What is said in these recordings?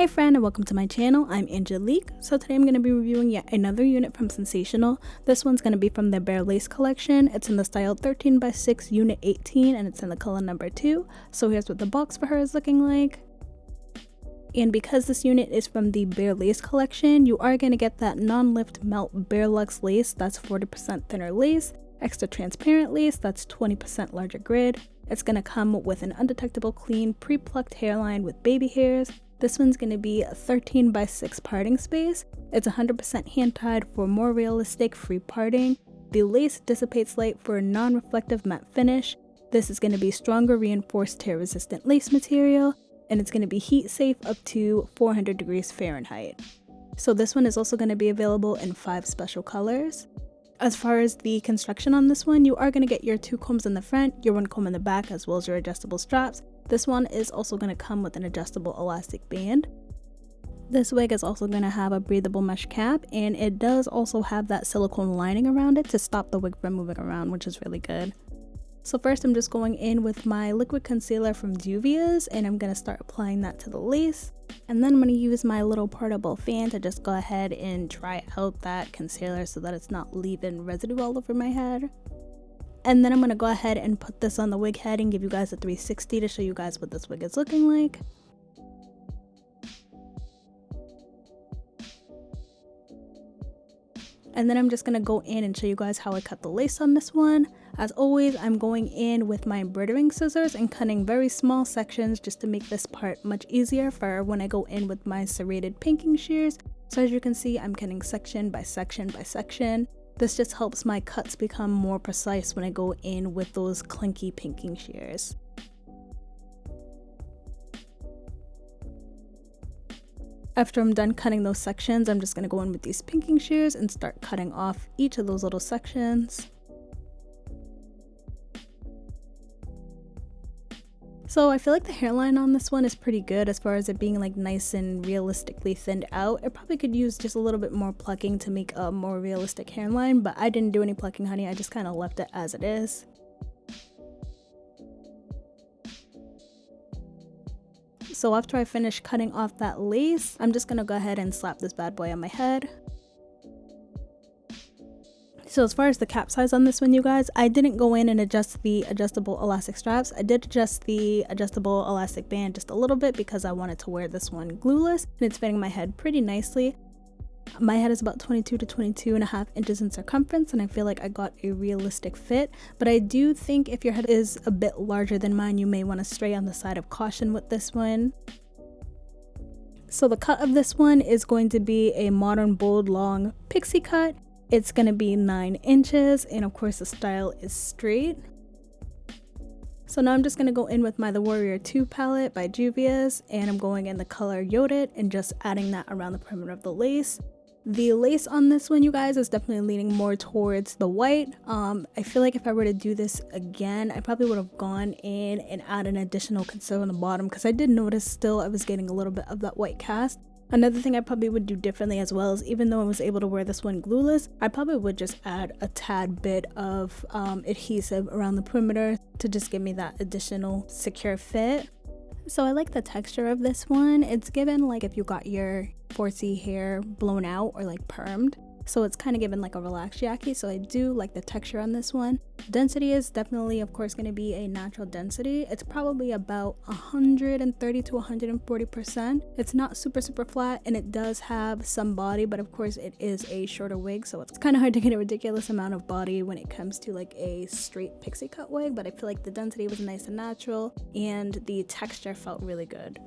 Hey friend, and welcome to my channel. I'm Angelique. So today I'm going to be reviewing yet another unit from Sensational. This one's going to be from the Barelace collection. It's in the style 13x6 unit 18 and it's in the color number 2. So here's what the box for her is looking like. And because this unit is from the Barelace collection, you are going to get that non-lift melt Bare Luxe lace that's 40% thinner lace, extra transparent lace that's 20% larger grid. It's going to come with an undetectable clean pre-plucked hairline with baby hairs. This one's going to be a 13x6 parting space. It's 100% hand tied for more realistic free parting. The lace dissipates light for a non-reflective matte finish. This is going to be stronger reinforced tear resistant lace material, and it's going to be heat safe up to 400 degrees Fahrenheit. So this one is also going to be available in 5 special colors. As far as the construction on this one, you are going to get your 2 combs in the front, your 1 comb in the back, as well as your adjustable straps. This one is also going to come with an adjustable elastic band. This wig is also going to have a breathable mesh cap, and it does also have that silicone lining around it to stop the wig from moving around, which is really good. So first I'm just going in with my liquid concealer from Juvia's, and I'm going to start applying that to the lace. And then I'm going to use my little portable fan to just go ahead and dry out that concealer so that it's not leaving residue all over my head. And then I'm going to go ahead and put this on the wig head and give you guys a 360 to show you guys what this wig is looking like. And then I'm just going to go in and show you guys how I cut the lace on this one. As always, I'm going in with my embroidering scissors and cutting very small sections just to make this part much easier for when I go in with my serrated pinking shears. So as you can see, I'm cutting section by section by section. This just helps my cuts become more precise when I go in with those clinky pinking shears. After I'm done cutting those sections, I'm just going to go in with these pinking shears and start cutting off each of those little sections. So I feel like the hairline on this one is pretty good as far as it being like nice and realistically thinned out. It probably could use just a little bit more plucking to make a more realistic hairline, but I didn't do any plucking, honey. I just kind of left it as it is. So after I finish cutting off that lace, I'm just gonna go ahead and slap this bad boy on my head. So as far as the cap size on this one, you guys, I didn't go in and adjust the adjustable elastic straps. I did adjust the adjustable elastic band just a little bit because I wanted to wear this one glueless, and it's fitting my head pretty nicely. My head is about 22 to 22.5 inches in circumference, and I feel like I got a realistic fit, but I do think if your head is a bit larger than mine, you may want to stray on the side of caution with this one. So the cut of this one is going to be a modern bold long pixie cut. It's going to be 9 inches, and of course the style is straight. So now I'm just going to go in with my The Warrior 2 palette by Juvia's, and I'm going in the color Yodit and just adding that around the perimeter of the lace. The lace on this one, you guys, is definitely leaning more towards the white. I feel like if I were to do this again, I probably would have gone in and added an additional concealer on the bottom because I did notice still I was getting a little bit of that white cast. Another thing I probably would do differently as well is, even though I was able to wear this one glueless, I probably would just add a tad bit of adhesive around the perimeter to just give me that additional secure fit. So I like the texture of this one. It's given like if you got your 4C hair blown out or like permed. So it's kind of given like a relaxed yaki, so I do like the texture on this one. Density is definitely, of course, going to be a natural density. It's probably about 130 to 140%. It's not super flat, and it does have some body, but of course it is a shorter wig, so it's kind of hard to get a ridiculous amount of body when it comes to like a straight pixie cut wig, but I feel like the density was nice and natural, and the texture felt really good.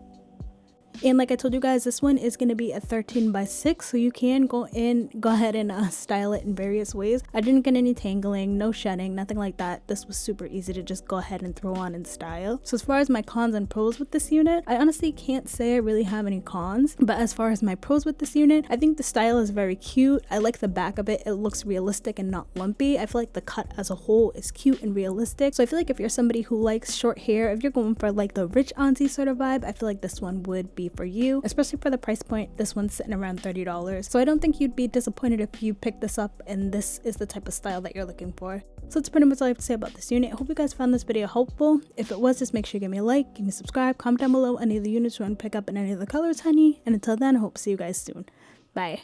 And like I told you guys, this one is going to be a 13x6, so you can go ahead and style it in various ways. I didn't get any tangling, no shedding, nothing like that. This was super easy to just go ahead and throw on and style. So as far as my cons and pros with this unit, I honestly can't say I really have any cons, but as far as my pros with this unit, I think the style is very cute. I like the back of it. It looks realistic and not lumpy. I feel like the cut as a whole is cute and realistic. So I feel like if you're somebody who likes short hair, if you're going for like the rich auntie sort of vibe, I feel like this one would be for you, especially for the price point. This one's sitting around $30, so I don't think you'd be disappointed if you pick this up and this is the type of style that you're looking for. So that's pretty much all I have to say about this unit. I hope you guys found this video helpful. If it was, just make sure you give me a like, give me a subscribe, comment down below any of the units you want to pick up in any of the colors, honey. And until then, I hope to see you guys soon. Bye.